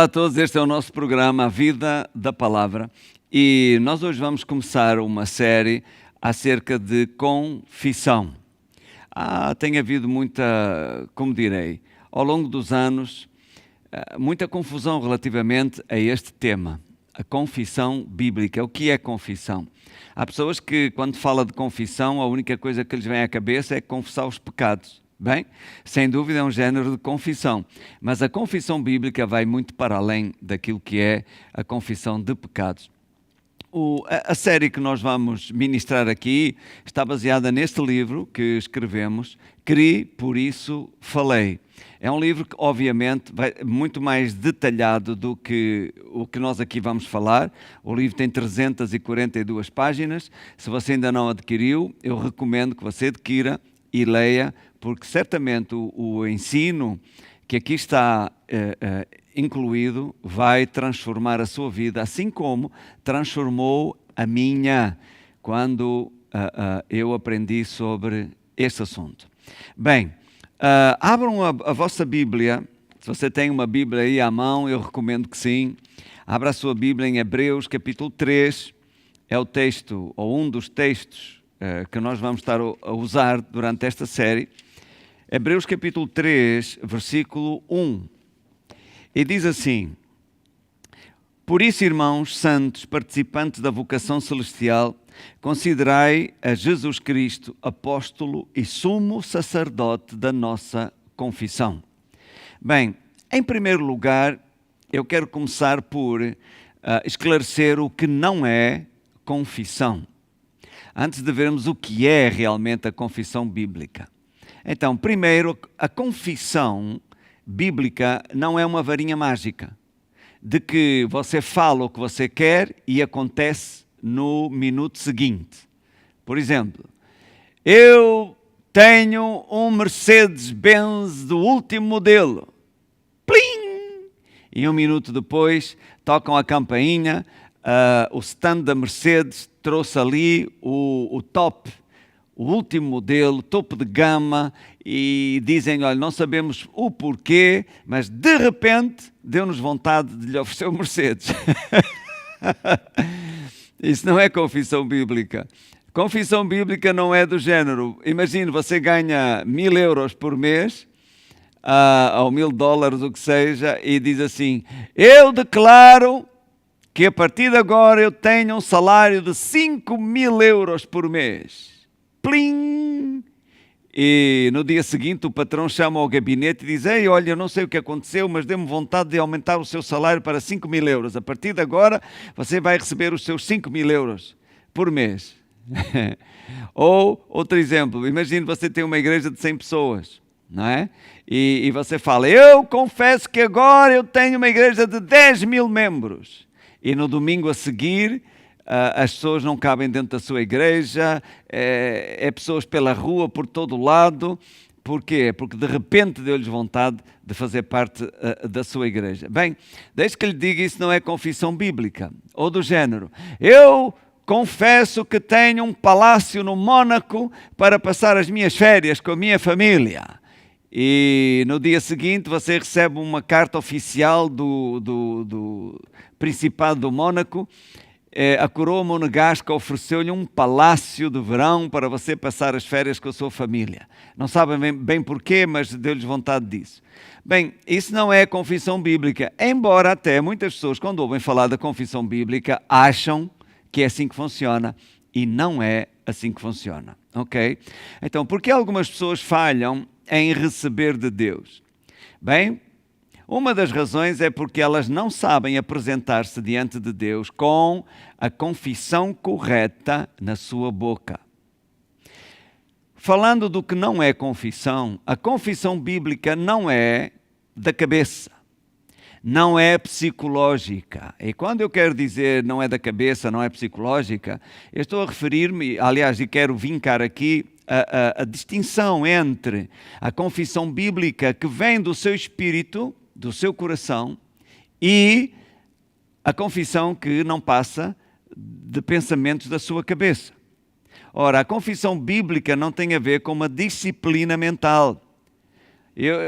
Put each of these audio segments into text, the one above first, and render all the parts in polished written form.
a todos, este é o nosso programa A Vida da Palavra e nós hoje vamos começar uma série acerca de confissão. Tem havido muita, como direi, ao longo dos anos, muita confusão relativamente a este tema, a confissão bíblica. O que é confissão? Há pessoas que, quando fala de confissão, a única coisa que lhes vem à cabeça é confessar os pecados. Bem, sem dúvida é um género de confissão, mas a confissão bíblica vai muito para além daquilo que é a confissão de pecados. A série que nós vamos ministrar aqui está baseada neste livro que escrevemos, Cri, por isso falei. É um livro que, obviamente, vai muito mais detalhado do que o que nós aqui vamos falar. O livro tem 342 páginas. Se você ainda não adquiriu, eu recomendo que você adquira e leia, porque certamente o ensino que aqui está incluído vai transformar a sua vida, assim como transformou a minha quando eu aprendi sobre este assunto. Bem, abram a vossa Bíblia. Se você tem uma Bíblia aí à mão, eu recomendo que sim. Abra a sua Bíblia em Hebreus capítulo 3, é o texto, ou um dos textos que nós vamos estar a usar durante esta série. Hebreus capítulo 3, versículo 1. E diz assim: Por isso, irmãos santos, participantes da vocação celestial, considerai a Jesus Cristo, apóstolo e sumo sacerdote da nossa confissão. Bem, em primeiro lugar, eu quero começar por esclarecer o que não é confissão, antes de vermos o que é realmente a confissão bíblica. Então, primeiro, a confissão bíblica não é uma varinha mágica, de que você fala o que você quer e acontece no minuto seguinte. Por exemplo, eu tenho um Mercedes-Benz do último modelo. Plim! E um minuto depois, tocam a campainha, o stand da Mercedes trouxe ali o top, o último modelo, topo de gama, e dizem, olha, não sabemos o porquê, mas de repente deu-nos vontade de lhe oferecer o Mercedes. Isso não é confissão bíblica. Confissão bíblica não é do género, imagine, você ganha 1.000 euros por mês, ou $1.000, o que seja, e diz assim, eu declaro que a partir de agora eu tenho um salário de 5.000 euros por mês. Plim! E no dia seguinte o patrão chama ao gabinete e diz, ei, olha, eu não sei o que aconteceu, mas deu-me vontade de aumentar o seu salário para 5.000 euros. A partir de agora você vai receber os seus 5.000 euros por mês. Ou, outro exemplo, imagine você tem uma igreja de 100 pessoas, não é? E você fala, eu confesso que agora eu tenho uma igreja de 10.000 membros. E no domingo a seguir, as pessoas não cabem dentro da sua igreja, é pessoas pela rua, por todo lado. Porquê? Porque de repente deu-lhes vontade de fazer parte da sua igreja. Bem, desde que lhe diga, isso não é confissão bíblica. Ou do género, eu confesso que tenho um palácio no Mónaco para passar as minhas férias com a minha família. E no dia seguinte você recebe uma carta oficial do Principado do Mónaco. A coroa monegasca ofereceu-lhe um palácio de verão para você passar as férias com a sua família. Não sabem bem porquê, mas deu-lhes vontade disso. Bem, isso não é confissão bíblica, embora até muitas pessoas, quando ouvem falar da confissão bíblica, acham que é assim que funciona, e não é assim que funciona, ok? Então, por que algumas pessoas falham em receber de Deus? Bem, uma das razões é porque elas não sabem apresentar-se diante de Deus com a confissão correta na sua boca. Falando do que não é confissão, a confissão bíblica não é da cabeça, não é psicológica. E quando eu quero dizer não é da cabeça, não é psicológica, eu estou a referir-me, aliás, e quero vincar aqui a distinção entre a confissão bíblica que vem do seu espírito, do seu coração, e a confissão que não passa de pensamentos da sua cabeça. Ora, a confissão bíblica não tem a ver com uma disciplina mental.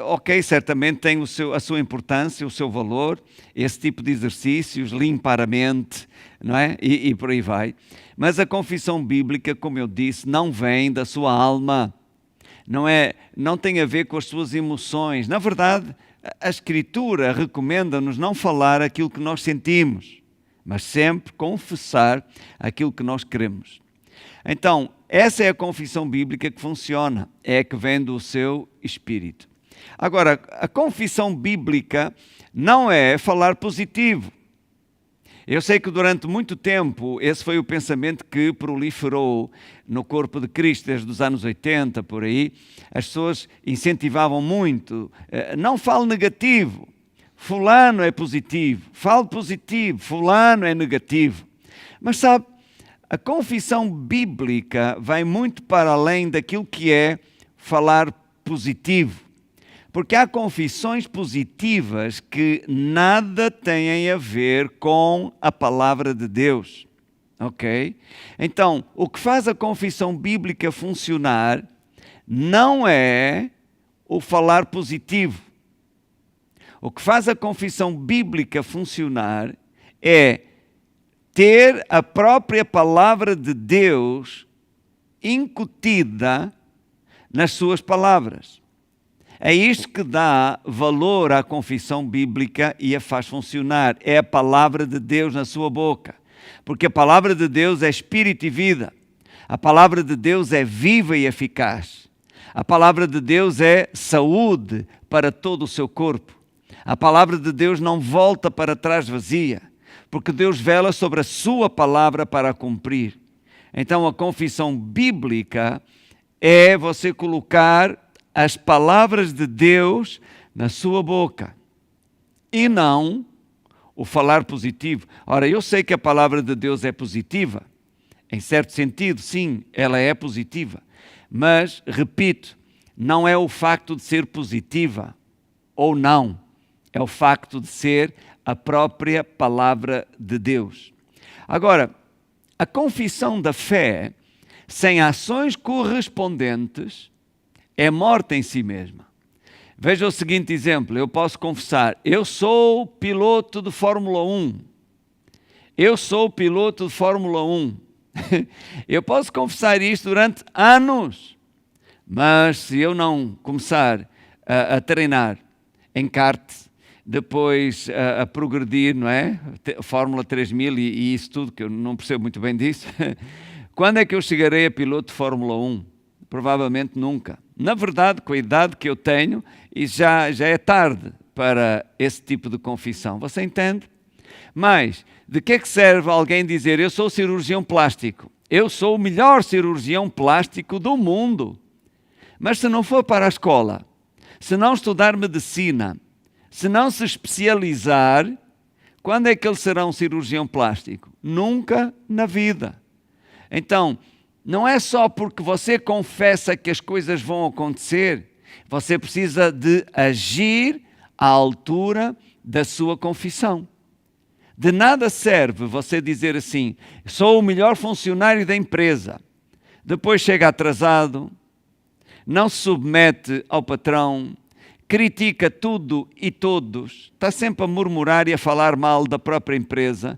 Ok, certamente tem a sua importância, o seu valor, esse tipo de exercícios, limpar a mente, não é? E por aí vai. Mas a confissão bíblica, como eu disse, não vem da sua alma, não tem a ver com as suas emoções. Na verdade, a Escritura recomenda-nos não falar aquilo que nós sentimos, mas sempre confessar aquilo que nós queremos. Então, essa é a confissão bíblica que funciona, é a que vem do seu espírito. Agora, a confissão bíblica não é falar positivo. Eu sei que durante muito tempo esse foi o pensamento que proliferou no corpo de Cristo, desde os anos 80, por aí. As pessoas incentivavam muito, não fale negativo, fulano é positivo, fale positivo, fulano é negativo. Mas sabe, a confissão bíblica vai muito para além daquilo que é falar positivo. Porque há confissões positivas que nada têm a ver com a palavra de Deus. Ok? Então, o que faz a confissão bíblica funcionar não é o falar positivo. O que faz a confissão bíblica funcionar é ter a própria palavra de Deus incutida nas suas palavras. É isto que dá valor à confissão bíblica e a faz funcionar. É a palavra de Deus na sua boca. Porque a palavra de Deus é espírito e vida. A palavra de Deus é viva e eficaz. A palavra de Deus é saúde para todo o seu corpo. A palavra de Deus não volta para trás vazia, porque Deus vela sobre a sua palavra para a cumprir. Então a confissão bíblica é você colocar as palavras de Deus na sua boca e não o falar positivo. Ora, eu sei que a palavra de Deus é positiva, em certo sentido, sim, ela é positiva, mas, repito, não é o facto de ser positiva ou não, é o facto de ser a própria palavra de Deus. Agora, a confissão da fé, sem ações correspondentes, é morta em si mesma. Veja o seguinte exemplo, eu posso confessar, eu sou piloto de Fórmula 1. Eu sou piloto de Fórmula 1. Eu posso confessar isto durante anos, mas se eu não começar a treinar em kart, depois a progredir, não é? Fórmula 3000 e isso tudo, que eu não percebo muito bem disso. Quando é que eu chegarei a piloto de Fórmula 1? Provavelmente nunca. Na verdade, com a idade que eu tenho, e já é tarde para esse tipo de confissão. Você entende? Mas, de que é que serve alguém dizer, eu sou cirurgião plástico, eu sou o melhor cirurgião plástico do mundo, mas se não for para a escola, se não estudar medicina, se não se especializar, quando é que ele será um cirurgião plástico? Nunca na vida. Então, não é só porque você confessa que as coisas vão acontecer, você precisa de agir à altura da sua confissão. De nada serve você dizer assim, sou o melhor funcionário da empresa, depois chega atrasado, não se submete ao patrão, critica tudo e todos, está sempre a murmurar e a falar mal da própria empresa.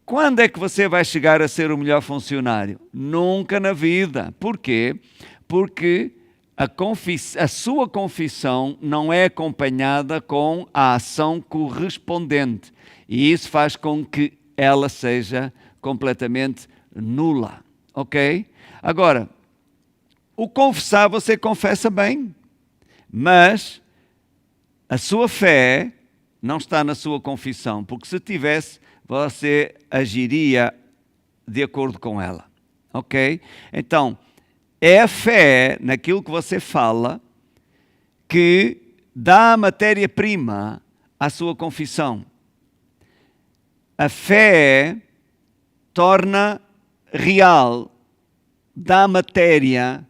Quando é que você vai chegar a ser o melhor funcionário? Nunca na vida. Por quê? Porque a sua confissão não é acompanhada com a ação correspondente. E isso faz com que ela seja completamente nula. Ok? Agora, o confessar, você confessa bem, mas a sua fé não está na sua confissão, porque se tivesse, você agiria de acordo com ela, ok? Então, é a fé naquilo que você fala que dá a matéria-prima à sua confissão. A fé torna real, dá matéria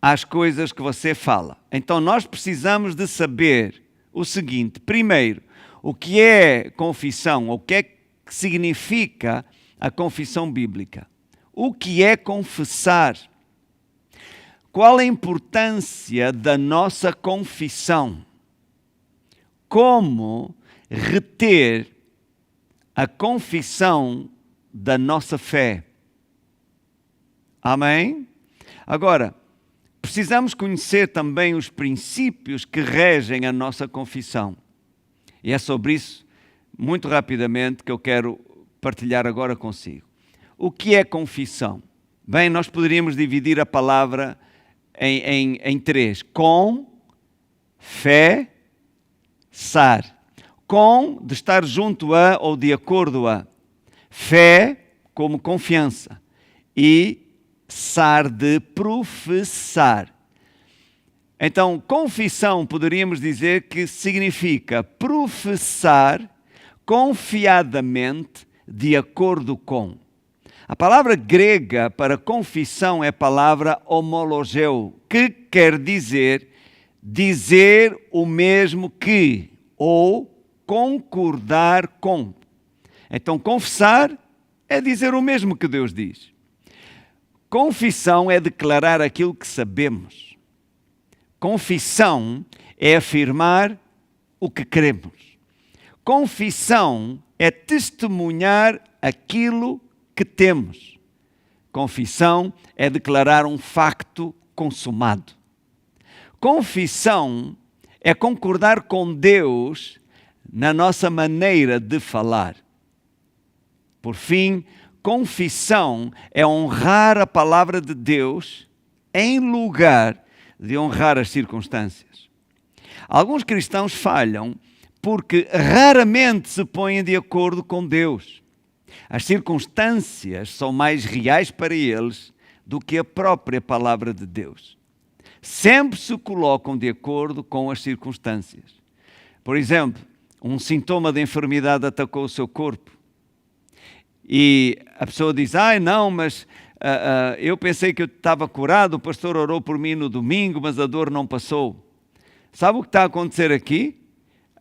às coisas que você fala. Então, nós precisamos de saber o seguinte, primeiro, o que é confissão, o que é que significa a confissão bíblica. O que é confessar? qual a importância da nossa confissão? Como reter a confissão da nossa fé? Amém? Agora, precisamos conhecer também os princípios que regem a nossa confissão. E é sobre isso, muito rapidamente, que eu quero partilhar agora consigo. O que é confissão? Bem, nós poderíamos dividir a palavra em três. Com, fé, sar. Com, de estar junto a ou de acordo a. Fé, como confiança. E sar, de professar. Então, confissão, poderíamos dizer que significa professar confiadamente de acordo com. A palavra grega para confissão é a palavra homologeu, que quer dizer o mesmo que, ou concordar com. Então, confessar é dizer o mesmo que Deus diz. Confissão é declarar aquilo que sabemos. Confissão é afirmar o que queremos. Confissão é testemunhar aquilo que temos. Confissão é declarar um facto consumado. Confissão é concordar com Deus na nossa maneira de falar. Por fim, confissão é honrar a palavra de Deus em lugar de honrar as circunstâncias. Alguns cristãos falham porque raramente se põem de acordo com Deus. As circunstâncias são mais reais para eles do que a própria palavra de Deus. Sempre se colocam de acordo com as circunstâncias. Por exemplo, um sintoma de enfermidade atacou o seu corpo. E a pessoa diz, não, mas eu pensei que eu estava curado, o pastor orou por mim no domingo, mas a dor não passou. Sabe o que está a acontecer aqui?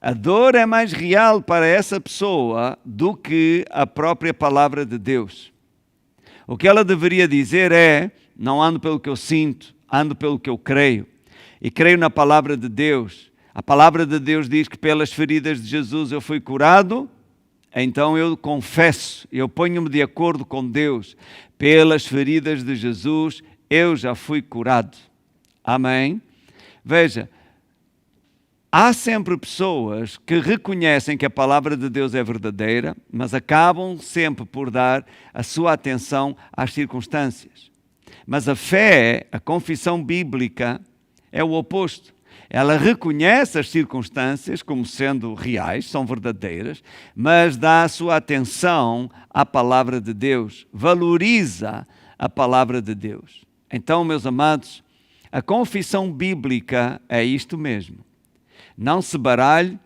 A dor é mais real para essa pessoa do que a própria palavra de Deus. O que ela deveria dizer é, não ando pelo que eu sinto, ando pelo que eu creio. E creio na palavra de Deus. A palavra de Deus diz que pelas feridas de Jesus eu fui curado. Então eu confesso, eu ponho-me de acordo com Deus. Pelas feridas de Jesus eu já fui curado. Amém? Veja, há sempre pessoas que reconhecem que a palavra de Deus é verdadeira, mas acabam sempre por dar a sua atenção às circunstâncias. Mas a fé, a confissão bíblica, é o oposto. Ela reconhece as circunstâncias como sendo reais, são verdadeiras, mas dá a sua atenção à palavra de Deus, valoriza a palavra de Deus. Então, meus amados, a confissão bíblica é isto mesmo. Não se baralhe,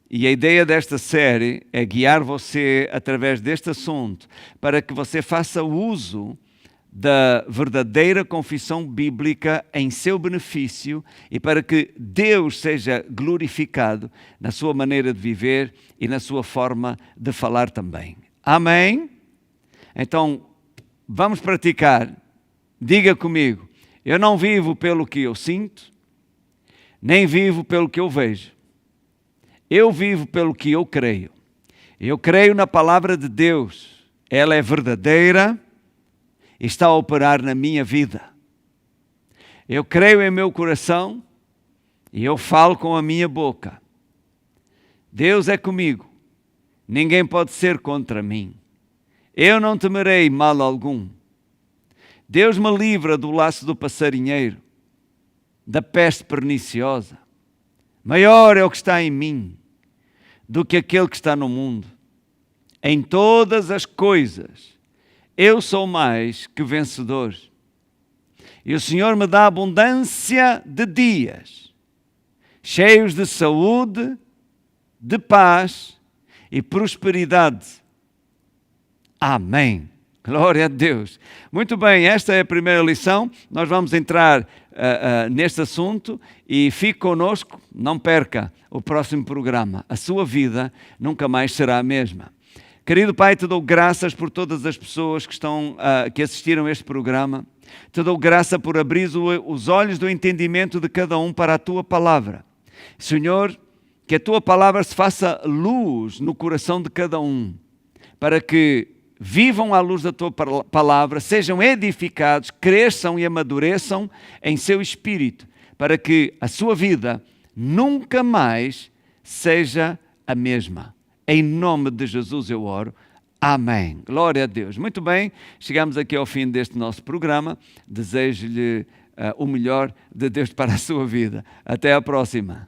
e a ideia desta série é guiar você através deste assunto para que você faça uso da verdadeira confissão bíblica em seu benefício e para que Deus seja glorificado na sua maneira de viver e na sua forma de falar também. Amém? Então, vamos praticar. Diga comigo, eu não vivo pelo que eu sinto, nem vivo pelo que eu vejo. Eu vivo pelo que eu creio. Eu creio na palavra de Deus. Ela é verdadeira, está a operar na minha vida. Eu creio em meu coração e eu falo com a minha boca. Deus é comigo. Ninguém pode ser contra mim. Eu não temerei mal algum. Deus me livra do laço do passarinheiro, da peste perniciosa. Maior é o que está em mim do que aquele que está no mundo. Em todas as coisas eu sou mais que vencedor. E o Senhor me dá abundância de dias, cheios de saúde, de paz e prosperidade. Amém. Glória a Deus. Muito bem, esta é a primeira lição. Nós vamos entrar neste assunto e fique conosco, não perca o próximo programa. A sua vida nunca mais será a mesma. Querido Pai, te dou graças por todas as pessoas que assistiram a este programa. Te dou graça por abrir os olhos do entendimento de cada um para a tua palavra. Senhor, que a tua palavra se faça luz no coração de cada um, para que vivam à luz da tua palavra, sejam edificados, cresçam e amadureçam em seu espírito, para que a sua vida nunca mais seja a mesma. Em nome de Jesus eu oro. Amém. Glória a Deus. Muito bem, chegamos aqui ao fim deste nosso programa. Desejo-lhe o melhor de Deus para a sua vida. Até à próxima.